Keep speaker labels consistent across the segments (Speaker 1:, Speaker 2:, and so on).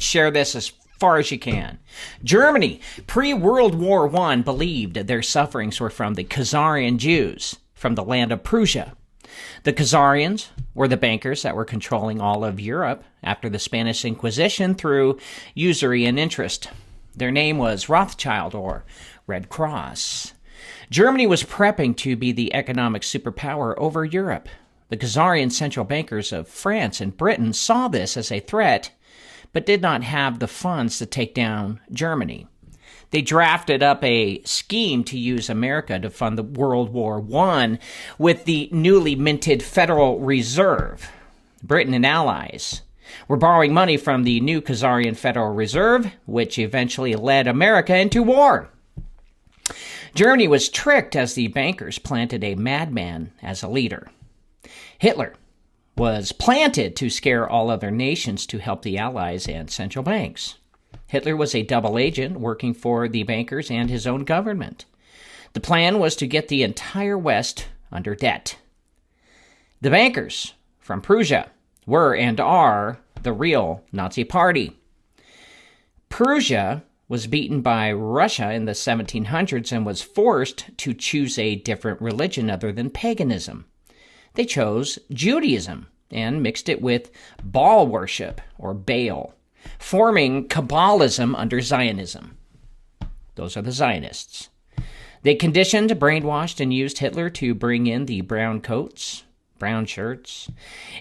Speaker 1: and share this as far as you can. Germany, pre-World War I, believed their sufferings were from the Khazarian Jews from the land of Prussia. The Khazarians were the bankers that were controlling all of Europe after the Spanish Inquisition through usury and interest. Their name was Rothschild, or Red Cross. Germany was prepping to be the economic superpower over Europe. The Khazarian central bankers of France and Britain saw this as a threat, but did not have the funds to take down Germany. They drafted up a scheme to use America to fund the World War I with the newly minted Federal Reserve. Britain and allies were borrowing money from the new Khazarian Federal Reserve, which eventually led America into war. Germany was tricked as the bankers planted a madman as a leader. Hitler was planted to scare all other nations to help the allies and central banks. Hitler was a double agent working for the bankers and his own government. The plan was to get the entire West under debt. The bankers from Prussia were and are the real Nazi Party. Prussia was beaten by Russia in the 1700s and was forced to choose a different religion other than paganism. They chose Judaism and mixed it with Baal worship, or Baal, forming Kabbalism under Zionism. Those are the Zionists. They conditioned, brainwashed, and used Hitler to bring in the brown coats, brown shirts,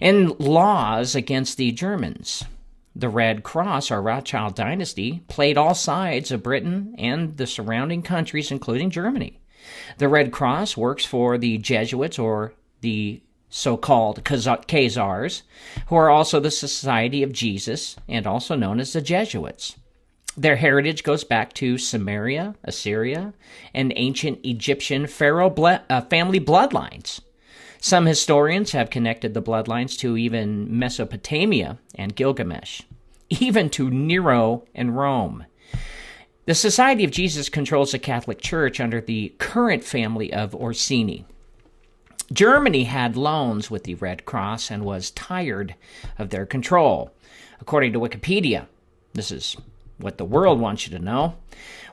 Speaker 1: and laws against the Germans. The Red Cross, or Rothschild dynasty, played all sides of Britain and the surrounding countries, including Germany. The Red Cross works for the Jesuits, or the so-called Khazars, who are also the Society of Jesus and also known as the Jesuits. Their heritage goes back to Samaria, Assyria, and ancient Egyptian pharaoh family bloodlines. Some historians have connected the bloodlines to even Mesopotamia and Gilgamesh, even to Nero and Rome. The Society of Jesus controls the Catholic Church under the current family of Orsini. Germany had loans with the Red Cross and was tired of their control. According to Wikipedia, this is what the world wants you to know.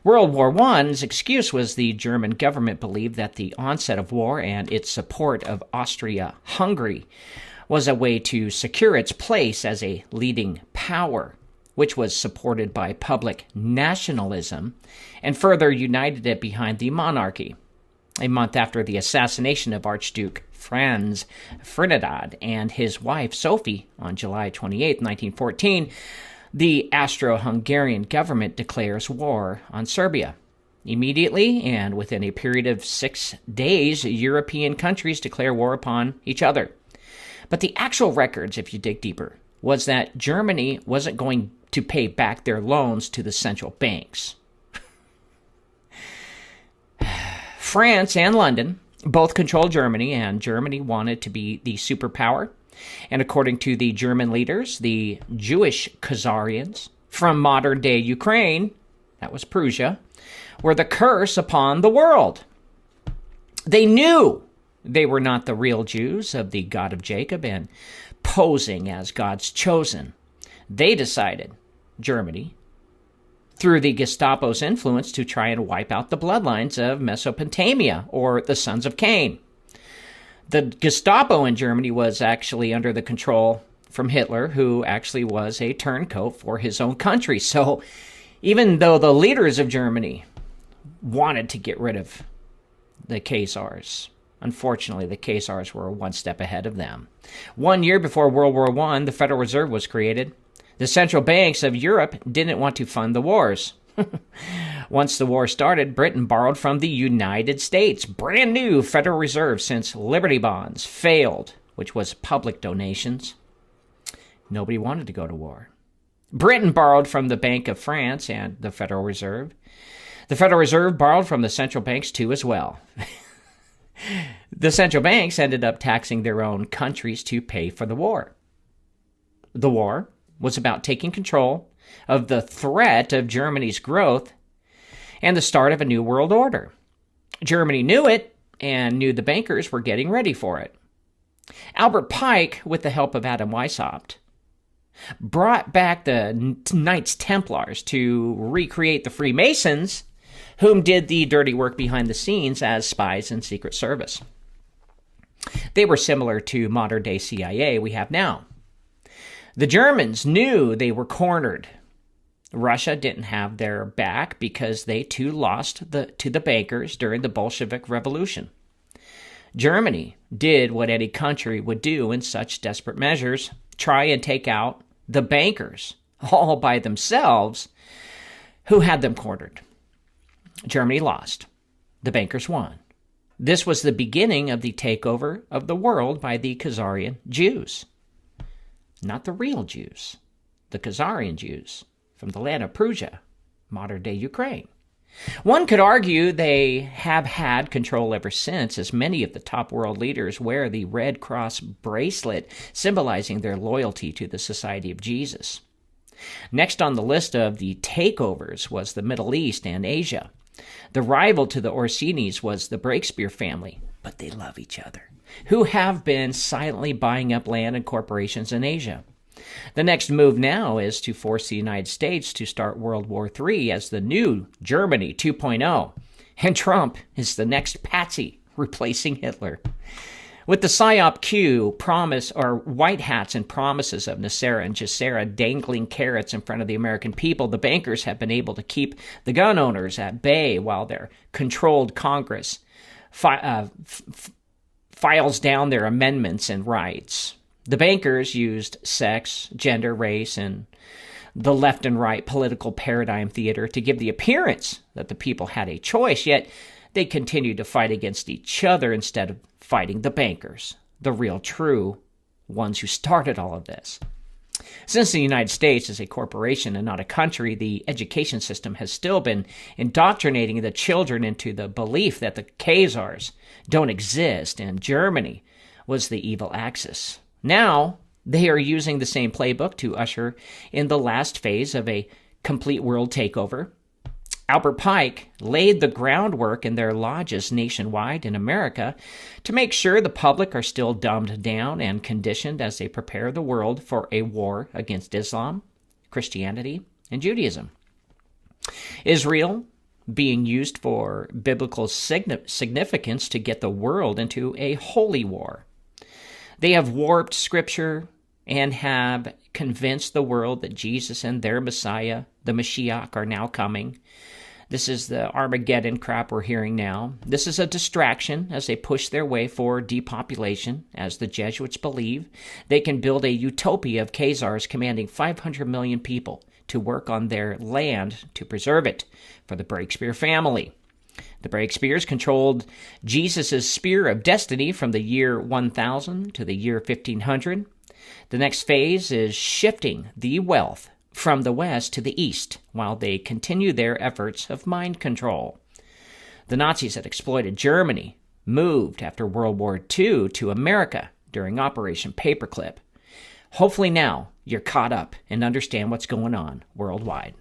Speaker 1: World War I's excuse was the German government believed that the onset of war and its support of Austria-Hungary was a way to secure its place as a leading power, which was supported by public nationalism and further united it behind the monarchy. A month after the assassination of Archduke Franz Ferdinand and his wife Sophie on July 28, 1914, the Austro-Hungarian government declares war on Serbia. Immediately, and within a period of 6 days, European countries declare war upon each other. But the actual records, if you dig deeper, was that Germany wasn't going to pay back their loans to the central banks. France and London both controlled Germany, and Germany wanted to be the superpower. And according to the German leaders, the Jewish Khazarians from modern-day Ukraine, that was Prussia, were the curse upon the world. They knew they were not the real Jews of the God of Jacob and posing as God's chosen. They decided, Germany, through the Gestapo's influence, to try and wipe out the bloodlines of Mesopotamia, or the sons of Cain. The Gestapo in Germany was actually under the control from Hitler, who actually was a turncoat for his own country. So even though the leaders of Germany wanted to get rid of the Khazars, unfortunately, the Khazars were one step ahead of them. 1 year before World War I, the Federal Reserve was created. The central banks of Europe didn't want to fund the wars. Once the war started, Britain borrowed from the United States. Brand new Federal Reserve since Liberty Bonds failed, which was public donations. Nobody wanted to go to war. Britain borrowed from the Bank of France and the Federal Reserve. The Federal Reserve borrowed from the central banks too as well. The central banks ended up taxing their own countries to pay for the war. The war was about taking control of the threat of Germany's growth and the start of a new world order. Germany knew it and knew the bankers were getting ready for it. Albert Pike, with the help of Adam Weishaupt, brought back the Knights Templars to recreate the Freemasons, whom did the dirty work behind the scenes as spies and Secret Service. They were similar to modern-day CIA we have now. The Germans knew they were cornered. Russia didn't have their back because they too lost to the bankers during the Bolshevik Revolution. Germany did what any country would do in such desperate measures, try and take out the bankers all by themselves who had them cornered. Germany lost. The bankers won. This was the beginning of the takeover of the world by the Khazarian Jews. Not the real Jews, the Khazarian Jews from the land of Prussia, modern-day Ukraine. One could argue they have had control ever since, as many of the top world leaders wear the Red Cross bracelet symbolizing their loyalty to the Society of Jesus. Next on the list of the takeovers was the Middle East and Asia. The rival to the Orsinis was the Breakspear family, but they love each other, who have been silently buying up land and corporations in Asia. The next move now is to force the United States to start World War III as the new Germany 2.0, and Trump is the next patsy replacing Hitler. With the PSYOP Q promise or white hats and promises of Nasser and Jassera dangling carrots in front of the American people, the bankers have been able to keep the gun owners at bay while their controlled Congress files down their amendments and rights. The bankers used sex, gender, race, and the left and right political paradigm theater to give the appearance that the people had a choice, yet they continued to fight against each other instead of fighting the bankers, the real true ones who started all of this. Since the United States is a corporation and not a country, the education system has still been indoctrinating the children into the belief that the Khazars don't exist and Germany was the evil Axis. Now, they are using the same playbook to usher in the last phase of a complete world takeover. Albert Pike laid the groundwork in their lodges nationwide in America to make sure the public are still dumbed down and conditioned as they prepare the world for a war against Islam, Christianity, and Judaism. Israel being used for biblical significance to get the world into a holy war. They have warped Scripture and have convinced the world that Jesus and their Messiah, the Mashiach, are now coming. This is the Armageddon crap we're hearing now. This is a distraction as they push their way for depopulation. As the Jesuits believe, they can build a utopia of Khazars commanding 500 million people to work on their land to preserve it for the Breakspear family. The Breakspears controlled Jesus' spear of destiny from the year 1000 to the year 1500. The next phase is shifting the wealth from the west to the east while they continue their efforts of mind control. The Nazis that exploited Germany moved after World War II to America during Operation Paperclip. Hopefully now you're caught up and understand what's going on worldwide.